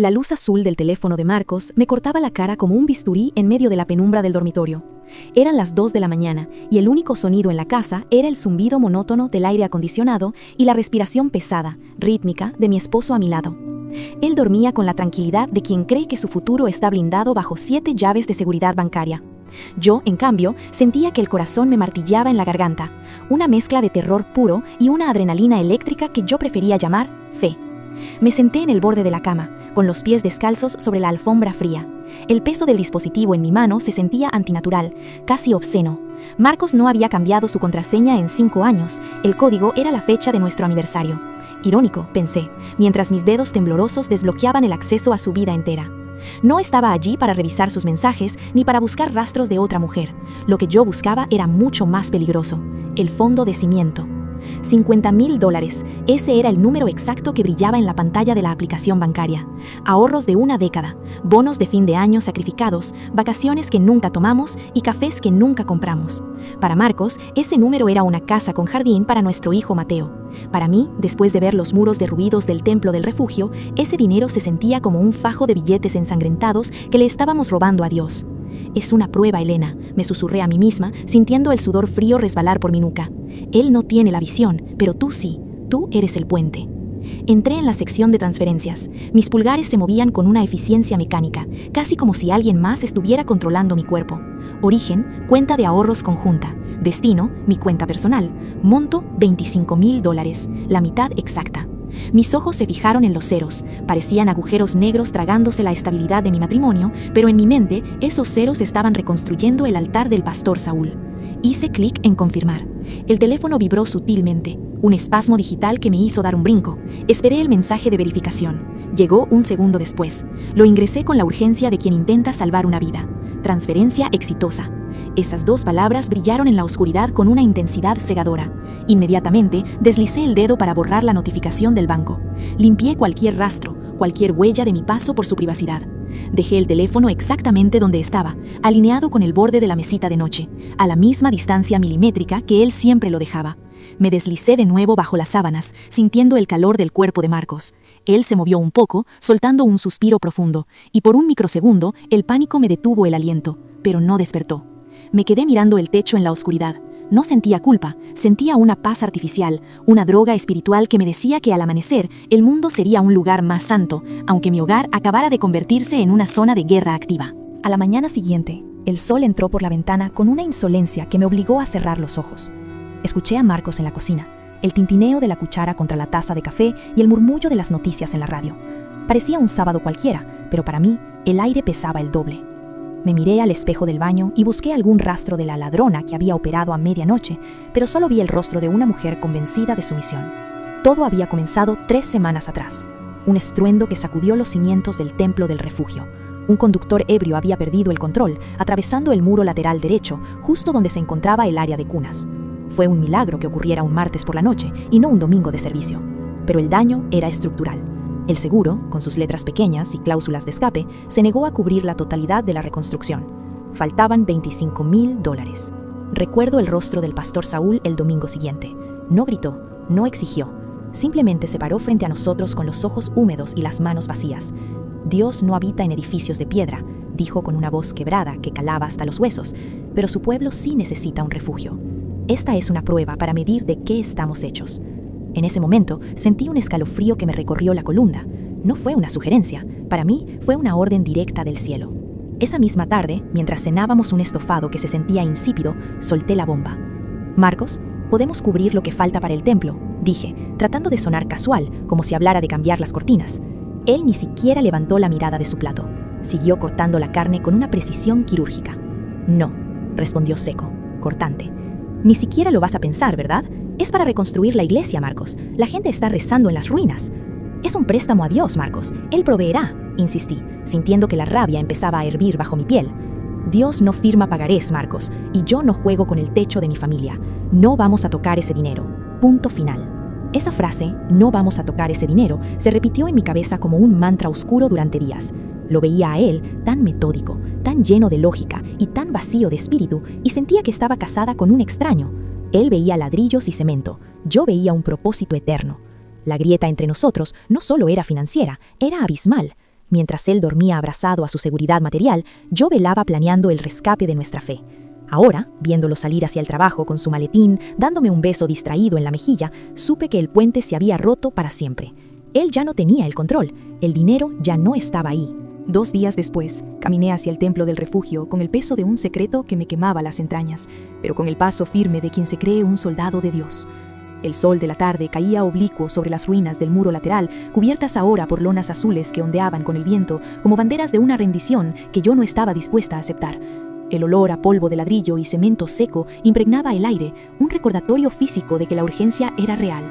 La luz azul del teléfono de Marcos me cortaba la cara como un bisturí en medio de la penumbra del dormitorio. Eran las 2 de la mañana y el único sonido en la casa era el zumbido monótono del aire acondicionado y la respiración pesada, rítmica, de mi esposo a mi lado. Él dormía con la tranquilidad de quien cree que su futuro está blindado bajo 7 llaves de seguridad bancaria. Yo, en cambio, sentía que el corazón me martillaba en la garganta, una mezcla de terror puro y una adrenalina eléctrica que yo prefería llamar fe. Me senté en el borde de la cama, con los pies descalzos sobre la alfombra fría. El peso del dispositivo en mi mano se sentía antinatural, casi obsceno. Marcos no había cambiado su contraseña en 5 años. El código era la fecha de nuestro aniversario. Irónico, pensé, mientras mis dedos temblorosos desbloqueaban el acceso a su vida entera. No estaba allí para revisar sus mensajes ni para buscar rastros de otra mujer. Lo que yo buscaba era mucho más peligroso: el fondo de cimiento. $50,000, ese era el número exacto que brillaba en la pantalla de la aplicación bancaria. Ahorros de una década, bonos de fin de año sacrificados, vacaciones que nunca tomamos y cafés que nunca compramos. Para Marcos, ese número era una casa con jardín para nuestro hijo Mateo. Para mí, después de ver los muros derruidos del templo del refugio, ese dinero se sentía como un fajo de billetes ensangrentados que le estábamos robando a Dios. Es una prueba, Elena, me susurré a mí misma, sintiendo el sudor frío resbalar por mi nuca. Él no tiene la visión, pero tú sí, tú eres el puente. Entré en la sección de transferencias. Mis pulgares se movían con una eficiencia mecánica, casi como si alguien más estuviera controlando mi cuerpo. Origen, cuenta de ahorros conjunta. Destino, mi cuenta personal. Monto, $25,000, la mitad exacta. Mis ojos se fijaron en los ceros. Parecían agujeros negros tragándose la estabilidad de mi matrimonio, pero en mi mente esos ceros estaban reconstruyendo el altar del pastor Saúl. Hice clic en confirmar. El teléfono vibró sutilmente, un espasmo digital que me hizo dar un brinco. Esperé el mensaje de verificación. Llegó un segundo después. Lo ingresé con la urgencia de quien intenta salvar una vida. Transferencia exitosa. Esas 2 palabras brillaron en la oscuridad con una intensidad cegadora. Inmediatamente deslicé el dedo para borrar la notificación del banco. Limpié cualquier rastro, cualquier huella de mi paso por su privacidad. Dejé el teléfono exactamente donde estaba, alineado con el borde de la mesita de noche, a la misma distancia milimétrica que él siempre lo dejaba. Me deslicé de nuevo bajo las sábanas, sintiendo el calor del cuerpo de Marcos. Él se movió un poco, soltando un suspiro profundo, y por un microsegundo el pánico me detuvo el aliento, pero no despertó. Me quedé mirando el techo en la oscuridad. No sentía culpa, sentía una paz artificial, una droga espiritual que me decía que al amanecer el mundo sería un lugar más santo, aunque mi hogar acabara de convertirse en una zona de guerra activa. A la mañana siguiente, el sol entró por la ventana con una insolencia que me obligó a cerrar los ojos. Escuché a Marcos en la cocina, el tintineo de la cuchara contra la taza de café y el murmullo de las noticias en la radio. Parecía un sábado cualquiera, pero para mí el aire pesaba el doble. Me miré al espejo del baño y busqué algún rastro de la ladrona que había operado a medianoche, pero solo vi el rostro de una mujer convencida de su misión. Todo había comenzado 3 semanas atrás. Un estruendo que sacudió los cimientos del templo del refugio. Un conductor ebrio había perdido el control, atravesando el muro lateral derecho, justo donde se encontraba el área de cunas. Fue un milagro que ocurriera un martes por la noche y no un domingo de servicio. Pero el daño era estructural. El seguro, con sus letras pequeñas y cláusulas de escape, se negó a cubrir la totalidad de la reconstrucción. Faltaban $25,000. Recuerdo el rostro del pastor Saúl el domingo siguiente. No gritó, no exigió. Simplemente se paró frente a nosotros con los ojos húmedos y las manos vacías. Dios no habita en edificios de piedra, dijo con una voz quebrada que calaba hasta los huesos, pero su pueblo sí necesita un refugio. Esta es una prueba para medir de qué estamos hechos. En ese momento sentí un escalofrío que me recorrió la columna. No fue una sugerencia, para mí fue una orden directa del cielo. Esa misma tarde, mientras cenábamos un estofado que se sentía insípido, solté la bomba. Marcos, podemos cubrir lo que falta para el templo, dije, tratando de sonar casual, como si hablara de cambiar las cortinas. Él ni siquiera levantó la mirada de su plato. Siguió cortando la carne con una precisión quirúrgica. No, respondió seco, cortante. Ni siquiera lo vas a pensar, ¿verdad? Es para reconstruir la iglesia, Marcos. La gente está rezando en las ruinas. Es un préstamo a Dios, Marcos. Él proveerá, insistí, sintiendo que la rabia empezaba a hervir bajo mi piel. Dios no firma pagarés, Marcos, y yo no juego con el techo de mi familia. No vamos a tocar ese dinero. Punto final. Esa frase, no vamos a tocar ese dinero, se repitió en mi cabeza como un mantra oscuro durante días. Lo veía a él tan metódico, tan lleno de lógica y tan vacío de espíritu, y sentía que estaba casada con un extraño. Él veía ladrillos y cemento, yo veía un propósito eterno. La grieta entre nosotros no solo era financiera, era abismal. Mientras él dormía abrazado a su seguridad material, yo velaba planeando el rescate de nuestra fe. Ahora, viéndolo salir hacia el trabajo con su maletín, dándome un beso distraído en la mejilla, supe que el puente se había roto para siempre. Él ya no tenía el control, el dinero ya no estaba ahí. 2 días después, caminé hacia el templo del refugio con el peso de un secreto que me quemaba las entrañas, pero con el paso firme de quien se cree un soldado de Dios. El sol de la tarde caía oblicuo sobre las ruinas del muro lateral, cubiertas ahora por lonas azules que ondeaban con el viento como banderas de una rendición que yo no estaba dispuesta a aceptar. El olor a polvo de ladrillo y cemento seco impregnaba el aire, un recordatorio físico de que la urgencia era real.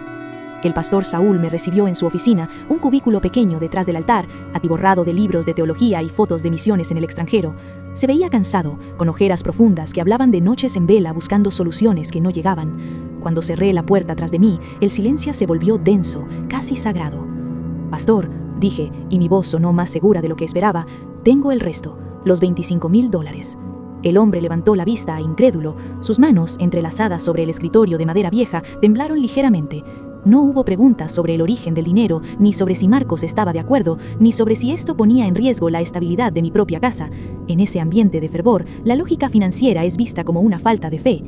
El pastor Saúl me recibió en su oficina, un cubículo pequeño detrás del altar, atiborrado de libros de teología y fotos de misiones en el extranjero. Se veía cansado, con ojeras profundas que hablaban de noches en vela buscando soluciones que no llegaban. Cuando cerré la puerta tras de mí, el silencio se volvió denso, casi sagrado. «Pastor», dije, y mi voz sonó más segura de lo que esperaba, «tengo el resto, los $25,000». El hombre levantó la vista, incrédulo. Sus manos, entrelazadas sobre el escritorio de madera vieja, temblaron ligeramente. No hubo preguntas sobre el origen del dinero, ni sobre si Marcos estaba de acuerdo, ni sobre si esto ponía en riesgo la estabilidad de mi propia casa. En ese ambiente de fervor, la lógica financiera es vista como una falta de fe.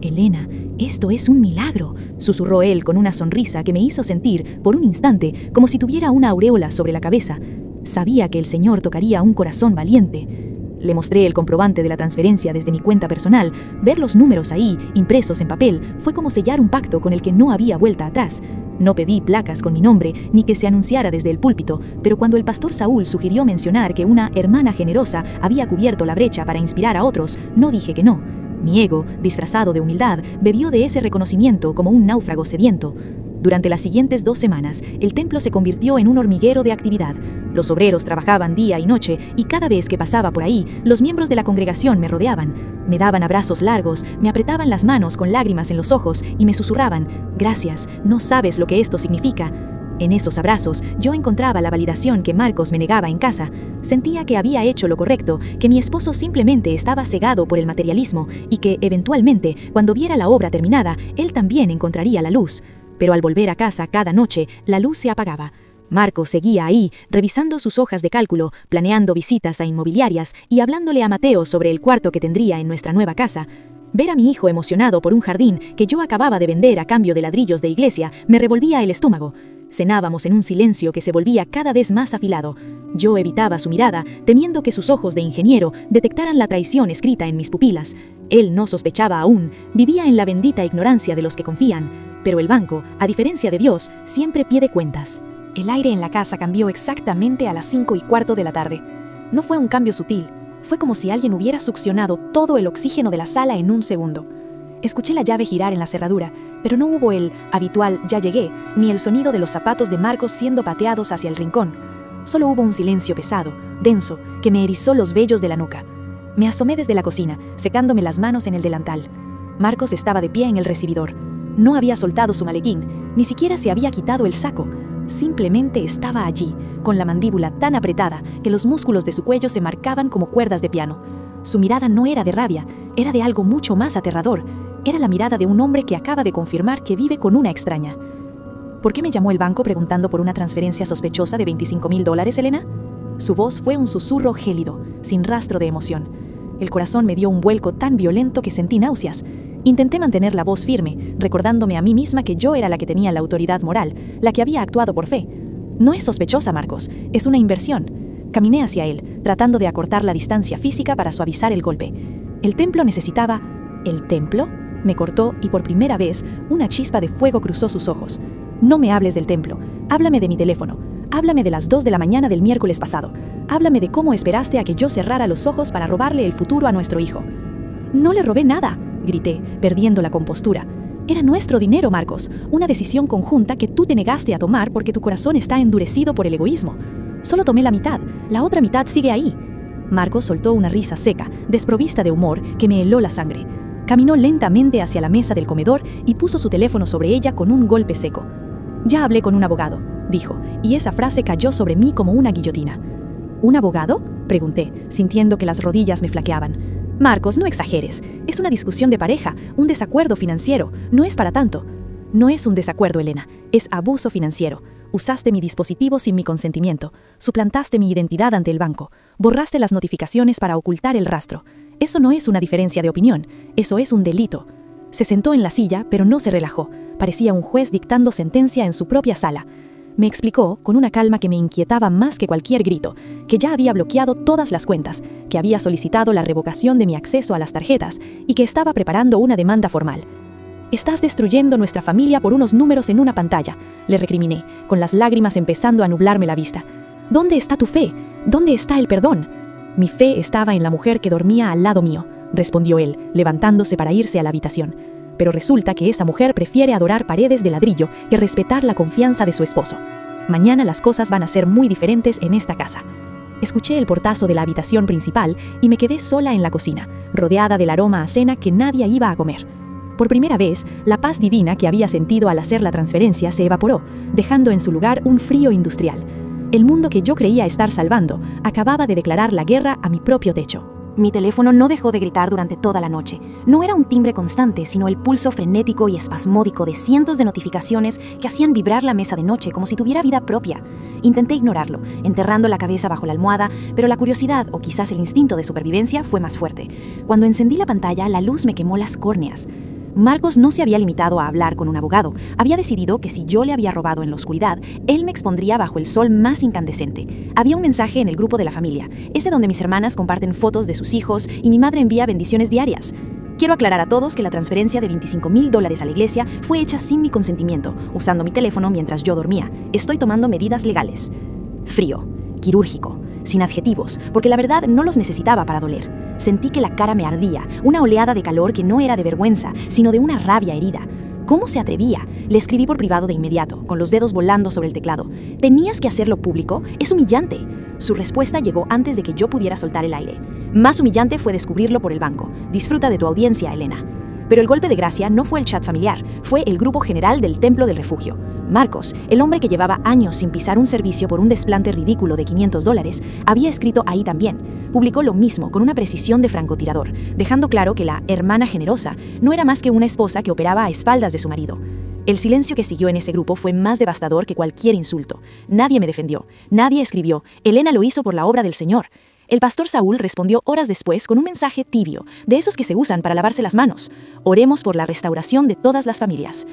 «Elena, esto es un milagro», susurró él con una sonrisa que me hizo sentir, por un instante, como si tuviera una aureola sobre la cabeza. Sabía que el Señor tocaría un corazón valiente. Le mostré el comprobante de la transferencia desde mi cuenta personal. Ver los números ahí, impresos en papel, fue como sellar un pacto con el que no había vuelta atrás. No pedí placas con mi nombre, ni que se anunciara desde el púlpito, pero cuando el pastor Saúl sugirió mencionar que una hermana generosa había cubierto la brecha para inspirar a otros, no dije que no. Mi ego, disfrazado de humildad, bebió de ese reconocimiento como un náufrago sediento. Durante las siguientes 2 semanas, el templo se convirtió en un hormiguero de actividad. Los obreros trabajaban día y noche, y cada vez que pasaba por ahí, los miembros de la congregación me rodeaban. Me daban abrazos largos, me apretaban las manos con lágrimas en los ojos y me susurraban: «Gracias, no sabes lo que esto significa». En esos abrazos, yo encontraba la validación que Marcos me negaba en casa. Sentía que había hecho lo correcto, que mi esposo simplemente estaba cegado por el materialismo y que, eventualmente, cuando viera la obra terminada, él también encontraría la luz. Pero al volver a casa cada noche, la luz se apagaba. Marcos seguía ahí, revisando sus hojas de cálculo, planeando visitas a inmobiliarias y hablándole a Mateo sobre el cuarto que tendría en nuestra nueva casa. Ver a mi hijo emocionado por un jardín que yo acababa de vender a cambio de ladrillos de iglesia me revolvía el estómago. Cenábamos en un silencio que se volvía cada vez más afilado. Yo evitaba su mirada, temiendo que sus ojos de ingeniero detectaran la traición escrita en mis pupilas. Él no sospechaba aún, vivía en la bendita ignorancia de los que confían. Pero el banco, a diferencia de Dios, siempre pide cuentas. El aire en la casa cambió exactamente a las 5:15 de la tarde. No fue un cambio sutil, fue como si alguien hubiera succionado todo el oxígeno de la sala en un segundo. Escuché la llave girar en la cerradura, pero no hubo el habitual «ya llegué», ni el sonido de los zapatos de Marcos siendo pateados hacia el rincón. Solo hubo un silencio pesado, denso, que me erizó los vellos de la nuca. Me asomé desde la cocina, secándome las manos en el delantal. Marcos estaba de pie en el recibidor. No había soltado su maletín, ni siquiera se había quitado el saco. Simplemente estaba allí, con la mandíbula tan apretada que los músculos de su cuello se marcaban como cuerdas de piano. Su mirada no era de rabia, era de algo mucho más aterrador. Era la mirada de un hombre que acaba de confirmar que vive con una extraña. ¿Por qué me llamó el banco preguntando por una transferencia sospechosa de $25,000, Elena? Su voz fue un susurro gélido, sin rastro de emoción. El corazón me dio un vuelco tan violento que sentí náuseas. Intenté mantener la voz firme, recordándome a mí misma que yo era la que tenía la autoridad moral, la que había actuado por fe. No es sospechosa, Marcos, es una inversión. Caminé hacia él, tratando de acortar la distancia física para suavizar el golpe. El templo necesitaba... ¿El templo? Me cortó y por primera vez una chispa de fuego cruzó sus ojos. No me hables del templo, háblame de mi teléfono. Háblame de las 2 de la mañana del miércoles pasado. Háblame de cómo esperaste a que yo cerrara los ojos para robarle el futuro a nuestro hijo. No le robé nada, grité, perdiendo la compostura. Era nuestro dinero, Marcos, una decisión conjunta que tú te negaste a tomar porque tu corazón está endurecido por el egoísmo. Solo tomé la mitad, la otra mitad sigue ahí. Marcos soltó una risa seca, desprovista de humor, que me heló la sangre. Caminó lentamente hacia la mesa del comedor y puso su teléfono sobre ella con un golpe seco. «Ya hablé con un abogado», dijo, y esa frase cayó sobre mí como una guillotina. «¿Un abogado?», pregunté, sintiendo que las rodillas me flaqueaban. «Marcos, no exageres. Es una discusión de pareja, un desacuerdo financiero. No es para tanto». «No es un desacuerdo, Elena. Es abuso financiero. Usaste mi dispositivo sin mi consentimiento. Suplantaste mi identidad ante el banco. Borraste las notificaciones para ocultar el rastro. Eso no es una diferencia de opinión. Eso es un delito. Se sentó en la silla, pero no se relajó. Parecía un juez dictando sentencia en su propia sala. Me explicó, con una calma que me inquietaba más que cualquier grito, que ya había bloqueado todas las cuentas, que había solicitado la revocación de mi acceso a las tarjetas y que estaba preparando una demanda formal. «Estás destruyendo nuestra familia por unos números en una pantalla», le recriminé, con las lágrimas empezando a nublarme la vista. «¿Dónde está tu fe? ¿Dónde está el perdón?» «Mi fe estaba en la mujer que dormía al lado mío», respondió él, levantándose para irse a la habitación. «Pero resulta que esa mujer prefiere adorar paredes de ladrillo que respetar la confianza de su esposo. Mañana las cosas van a ser muy diferentes en esta casa». Escuché el portazo de la habitación principal y me quedé sola en la cocina, rodeada del aroma a cena que nadie iba a comer. Por primera vez, la paz divina que había sentido al hacer la transferencia se evaporó, dejando en su lugar un frío industrial. El mundo que yo creía estar salvando acababa de declarar la guerra a mi propio techo. Mi teléfono no dejó de gritar durante toda la noche. No era un timbre constante, sino el pulso frenético y espasmódico de cientos de notificaciones que hacían vibrar la mesa de noche como si tuviera vida propia. Intenté ignorarlo, enterrando la cabeza bajo la almohada, pero la curiosidad, o quizás el instinto de supervivencia, fue más fuerte. Cuando encendí la pantalla, la luz me quemó las córneas. Marcos no se había limitado a hablar con un abogado. Había decidido que si yo le había robado en la oscuridad, él me expondría bajo el sol más incandescente. Había un mensaje en el grupo de la familia, ese donde mis hermanas comparten fotos de sus hijos y mi madre envía bendiciones diarias. Quiero aclarar a todos que la transferencia de $25,000 a la iglesia fue hecha sin mi consentimiento, usando mi teléfono mientras yo dormía. Estoy tomando medidas legales. Frío, quirúrgico, sin adjetivos, porque la verdad no los necesitaba para doler. Sentí que la cara me ardía, una oleada de calor que no era de vergüenza, sino de una rabia herida. ¿Cómo se atrevía? Le escribí por privado de inmediato, con los dedos volando sobre el teclado. ¿Tenías que hacerlo público? Es humillante. Su respuesta llegó antes de que yo pudiera soltar el aire. Más humillante fue descubrirlo por el banco. Disfruta de tu audiencia, Elena. Pero el golpe de gracia no fue el chat familiar, fue el grupo general del Templo del Refugio. Marcos, el hombre que llevaba años sin pisar un servicio por un desplante ridículo de $500, había escrito ahí también. Publicó lo mismo con una precisión de francotirador, dejando claro que la hermana generosa no era más que una esposa que operaba a espaldas de su marido. El silencio que siguió en ese grupo fue más devastador que cualquier insulto. Nadie me defendió, nadie escribió, Elena lo hizo por la obra del Señor. El pastor Saúl respondió horas después con un mensaje tibio, de esos que se usan para lavarse las manos. Oremos por la restauración de todas las familias.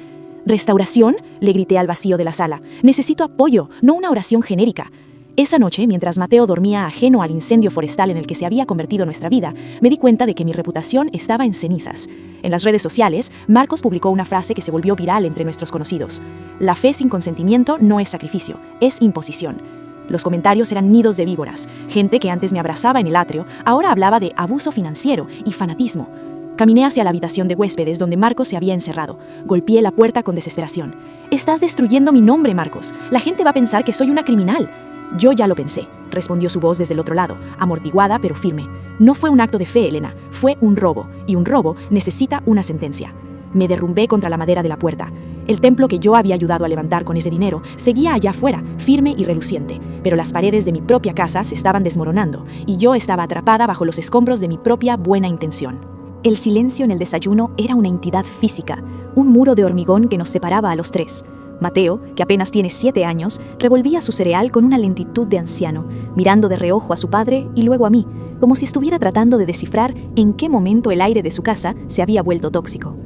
¿Restauración?, le grité al vacío de la sala. Necesito apoyo, no una oración genérica. Esa noche, mientras Mateo dormía ajeno al incendio forestal en el que se había convertido nuestra vida, me di cuenta de que mi reputación estaba en cenizas. En las redes sociales, Marcos publicó una frase que se volvió viral entre nuestros conocidos. La fe sin consentimiento no es sacrificio, es imposición. Los comentarios eran nidos de víboras. Gente que antes me abrazaba en el atrio, ahora hablaba de abuso financiero y fanatismo. Caminé hacia la habitación de huéspedes donde Marcos se había encerrado. Golpeé la puerta con desesperación. «Estás destruyendo mi nombre, Marcos. La gente va a pensar que soy una criminal». «Yo ya lo pensé», respondió su voz desde el otro lado, amortiguada pero firme. «No fue un acto de fe, Elena. Fue un robo. Y un robo necesita una sentencia». Me derrumbé contra la madera de la puerta. El templo que yo había ayudado a levantar con ese dinero seguía allá afuera, firme y reluciente, pero las paredes de mi propia casa se estaban desmoronando y yo estaba atrapada bajo los escombros de mi propia buena intención. El silencio en el desayuno era una entidad física, un muro de hormigón que nos separaba a los tres. Mateo, que apenas tiene 7 años, revolvía su cereal con una lentitud de anciano, mirando de reojo a su padre y luego a mí, como si estuviera tratando de descifrar en qué momento el aire de su casa se había vuelto tóxico.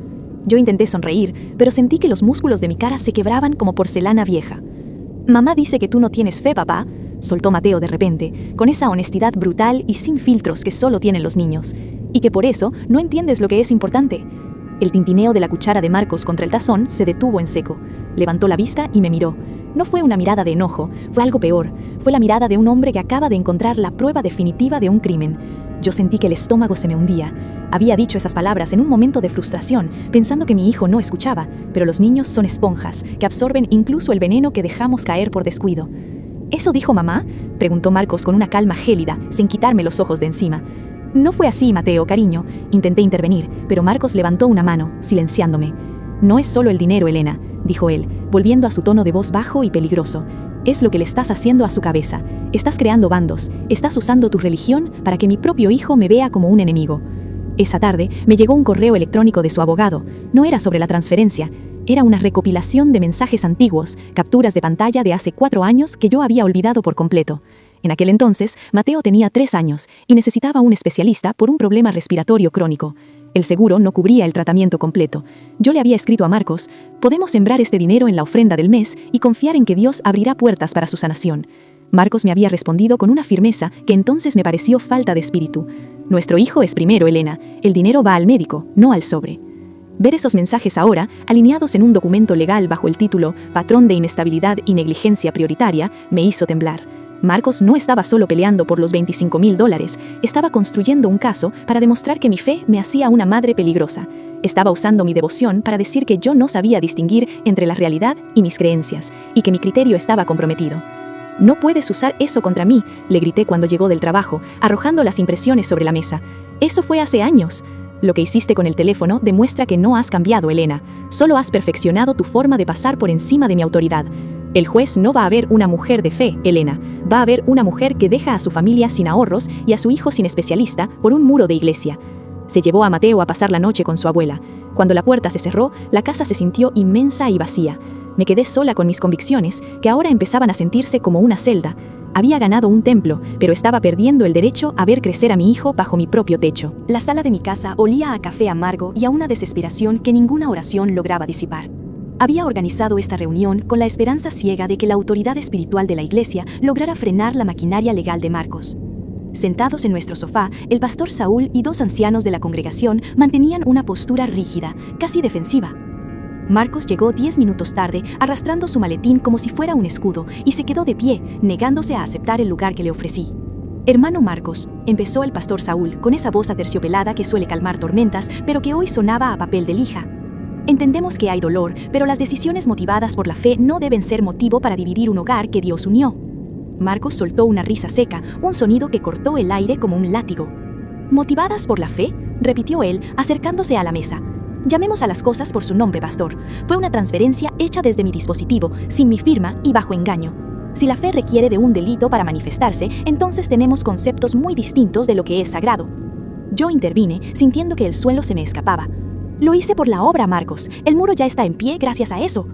Yo intenté sonreír, pero sentí que los músculos de mi cara se quebraban como porcelana vieja. «Mamá dice que tú no tienes fe, papá», soltó Mateo de repente, con esa honestidad brutal y sin filtros que solo tienen los niños, «y que por eso no entiendes lo que es importante». El tintineo de la cuchara de Marcos contra el tazón se detuvo en seco. Levantó la vista y me miró. No fue una mirada de enojo, fue algo peor. Fue la mirada de un hombre que acaba de encontrar la prueba definitiva de un crimen. Yo sentí que el estómago se me hundía. Había dicho esas palabras en un momento de frustración, pensando que mi hijo no escuchaba, pero los niños son esponjas, que absorben incluso el veneno que dejamos caer por descuido. ¿Eso dijo mamá?, preguntó Marcos con una calma gélida, sin quitarme los ojos de encima. «No fue así, Mateo, cariño», intenté intervenir, pero Marcos levantó una mano, silenciándome. «No es solo el dinero, Elena», dijo él, volviendo a su tono de voz bajo y peligroso. «Es lo que le estás haciendo a su cabeza. Estás creando bandos, estás usando tu religión para que mi propio hijo me vea como un enemigo». Esa tarde me llegó un correo electrónico de su abogado. No era sobre la transferencia, era una recopilación de mensajes antiguos, capturas de pantalla de hace 4 años que yo había olvidado por completo. En aquel entonces, Mateo tenía 3 años y necesitaba un especialista por un problema respiratorio crónico. El seguro no cubría el tratamiento completo. Yo le había escrito a Marcos: podemos sembrar este dinero en la ofrenda del mes y confiar en que Dios abrirá puertas para su sanación. Marcos me había respondido con una firmeza que entonces me pareció falta de espíritu. Nuestro hijo es primero, Elena. El dinero va al médico, no al sobre. Ver esos mensajes ahora, alineados en un documento legal bajo el título Patrón de Inestabilidad y Negligencia Prioritaria, me hizo temblar. Marcos no estaba solo peleando por los $25,000, estaba construyendo un caso para demostrar que mi fe me hacía una madre peligrosa. Estaba usando mi devoción para decir que yo no sabía distinguir entre la realidad y mis creencias, y que mi criterio estaba comprometido. «No puedes usar eso contra mí», le grité cuando llegó del trabajo, arrojando las impresiones sobre la mesa. «Eso fue hace años». «Lo que hiciste con el teléfono demuestra que no has cambiado, Elena. Solo has perfeccionado tu forma de pasar por encima de mi autoridad. El juez no va a ver una mujer de fe, Elena. Va a ver una mujer que deja a su familia sin ahorros y a su hijo sin especialista por un muro de iglesia». Se llevó a Mateo a pasar la noche con su abuela. Cuando la puerta se cerró, la casa se sintió inmensa y vacía. Me quedé sola con mis convicciones, que ahora empezaban a sentirse como una celda. Había ganado un templo, pero estaba perdiendo el derecho a ver crecer a mi hijo bajo mi propio techo. La sala de mi casa olía a café amargo y a una desesperación que ninguna oración lograba disipar. Había organizado esta reunión con la esperanza ciega de que la autoridad espiritual de la iglesia lograra frenar la maquinaria legal de Marcos. Sentados en nuestro sofá, el pastor Saúl y 2 ancianos de la congregación mantenían una postura rígida, casi defensiva. Marcos llegó 10 minutos tarde, arrastrando su maletín como si fuera un escudo, y se quedó de pie, negándose a aceptar el lugar que le ofrecí. «Hermano Marcos», empezó el pastor Saúl, con esa voz aterciopelada que suele calmar tormentas, pero que hoy sonaba a papel de lija. «Entendemos que hay dolor, pero las decisiones motivadas por la fe no deben ser motivo para dividir un hogar que Dios unió». Marcos soltó una risa seca, un sonido que cortó el aire como un látigo. «¿Motivadas por la fe?», repitió él, acercándose a la mesa. «Llamemos a las cosas por su nombre, pastor. Fue una transferencia hecha desde mi dispositivo, sin mi firma y bajo engaño. Si la fe requiere de un delito para manifestarse, entonces tenemos conceptos muy distintos de lo que es sagrado». Yo intervine, sintiendo que el suelo se me escapaba. «Lo hice por la obra, Marcos. El muro ya está en pie gracias a eso».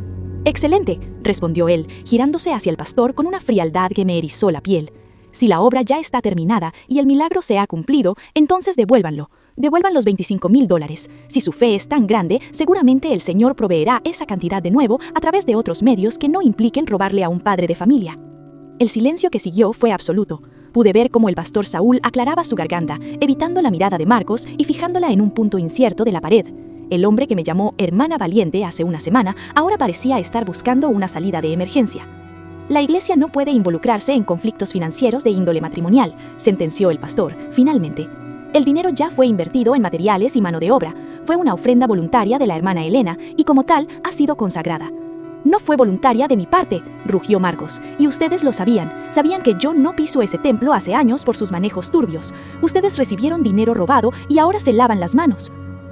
«Excelente», respondió él, girándose hacia el pastor con una frialdad que me erizó la piel. «Si la obra ya está terminada y el milagro se ha cumplido, entonces devuélvanlo. Devuelvan los $25,000. Si su fe es tan grande, seguramente el Señor proveerá esa cantidad de nuevo a través de otros medios que no impliquen robarle a un padre de familia». El silencio que siguió fue absoluto. Pude ver cómo el pastor Saúl aclaraba su garganta, evitando la mirada de Marcos y fijándola en un punto incierto de la pared. El hombre que me llamó hermana valiente hace una semana ahora parecía estar buscando una salida de emergencia. «La iglesia no puede involucrarse en conflictos financieros de índole matrimonial», sentenció el pastor, finalmente. «El dinero ya fue invertido en materiales y mano de obra. Fue una ofrenda voluntaria de la hermana Elena y como tal ha sido consagrada». «No fue voluntaria de mi parte», rugió Marcos, «y ustedes lo sabían. Sabían que yo no piso ese templo hace años por sus manejos turbios. Ustedes recibieron dinero robado y ahora se lavan las manos».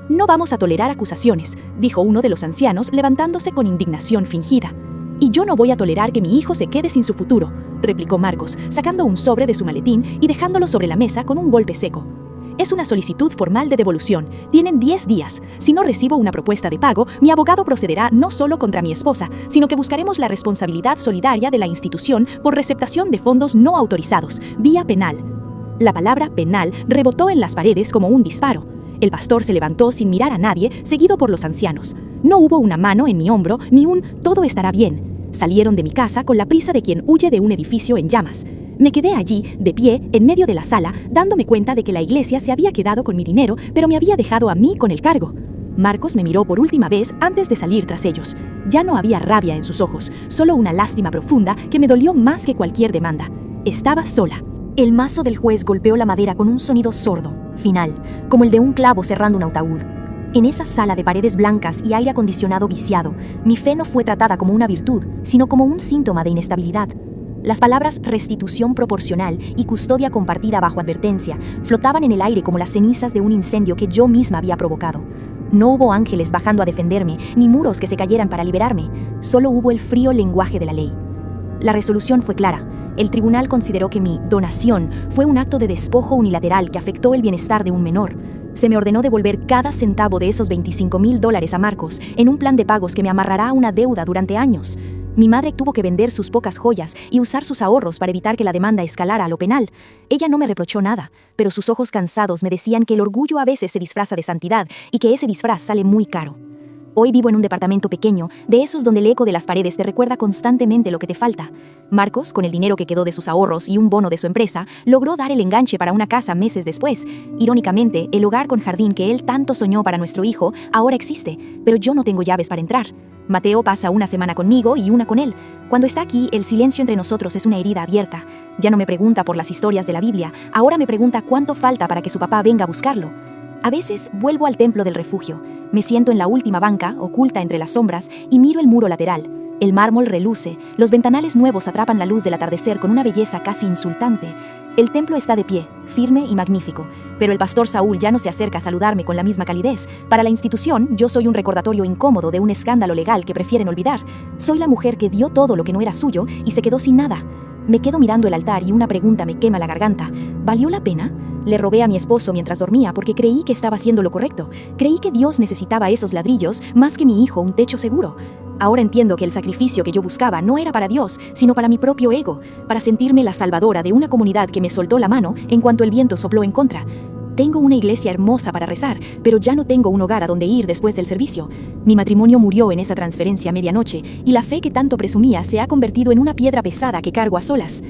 «No vamos a tolerar acusaciones», dijo uno de los ancianos levantándose con indignación fingida. «Y yo no voy a tolerar que mi hijo se quede sin su futuro», replicó Marcos, sacando un sobre de su maletín y dejándolo sobre la mesa con un golpe seco. «Es una solicitud formal de devolución. Tienen 10 días. Si no recibo una propuesta de pago, mi abogado procederá no solo contra mi esposa, sino que buscaremos la responsabilidad solidaria de la institución por receptación de fondos no autorizados, vía penal». La palabra penal rebotó en las paredes como un disparo. El pastor se levantó sin mirar a nadie, seguido por los ancianos. No hubo una mano en mi hombro, ni un «todo estará bien». Salieron de mi casa con la prisa de quien huye de un edificio en llamas. Me quedé allí, de pie, en medio de la sala, dándome cuenta de que la iglesia se había quedado con mi dinero, pero me había dejado a mí con el cargo. Marcos me miró por última vez antes de salir tras ellos. Ya no había rabia en sus ojos, solo una lástima profunda que me dolió más que cualquier demanda. Estaba sola. El mazo del juez golpeó la madera con un sonido sordo, final, como el de un clavo cerrando un ataúd. En esa sala de paredes blancas y aire acondicionado viciado, mi fe no fue tratada como una virtud, sino como un síntoma de inestabilidad. Las palabras restitución proporcional y custodia compartida bajo advertencia flotaban en el aire como las cenizas de un incendio que yo misma había provocado. No hubo ángeles bajando a defenderme, ni muros que se cayeran para liberarme. Solo hubo el frío lenguaje de la ley. La resolución fue clara. El tribunal consideró que mi donación fue un acto de despojo unilateral que afectó el bienestar de un menor. Se me ordenó devolver cada centavo de esos $25,000 a Marcos en un plan de pagos que me amarrará a una deuda durante años. Mi madre tuvo que vender sus pocas joyas y usar sus ahorros para evitar que la demanda escalara a lo penal. Ella no me reprochó nada, pero sus ojos cansados me decían que el orgullo a veces se disfraza de santidad y que ese disfraz sale muy caro. Hoy vivo en un departamento pequeño, de esos donde el eco de las paredes te recuerda constantemente lo que te falta. Marcos, con el dinero que quedó de sus ahorros y un bono de su empresa, logró dar el enganche para una casa meses después. Irónicamente, el hogar con jardín que él tanto soñó para nuestro hijo ahora existe, pero yo no tengo llaves para entrar. Mateo pasa una semana conmigo y una con él. Cuando está aquí, el silencio entre nosotros es una herida abierta. Ya no me pregunta por las historias de la Biblia, ahora me pregunta cuánto falta para que su papá venga a buscarlo. A veces vuelvo al templo del refugio. Me siento en la última banca, oculta entre las sombras, y miro el muro lateral. El mármol reluce, los ventanales nuevos atrapan la luz del atardecer con una belleza casi insultante. El templo está de pie, firme y magnífico, pero el pastor Saúl ya no se acerca a saludarme con la misma calidez. Para la institución, yo soy un recordatorio incómodo de un escándalo legal que prefieren olvidar. Soy la mujer que dio todo lo que no era suyo y se quedó sin nada. Me quedo mirando el altar y una pregunta me quema la garganta. ¿Valió la pena? Le robé a mi esposo mientras dormía porque creí que estaba haciendo lo correcto. Creí que Dios necesitaba esos ladrillos más que mi hijo un techo seguro. Ahora entiendo que el sacrificio que yo buscaba no era para Dios, sino para mi propio ego, para sentirme la salvadora de una comunidad que me soltó la mano en cuanto el viento sopló en contra. Tengo una iglesia hermosa para rezar, pero ya no tengo un hogar a donde ir después del servicio. Mi matrimonio murió en esa transferencia a medianoche y la fe que tanto presumía se ha convertido en una piedra pesada que cargo a solas.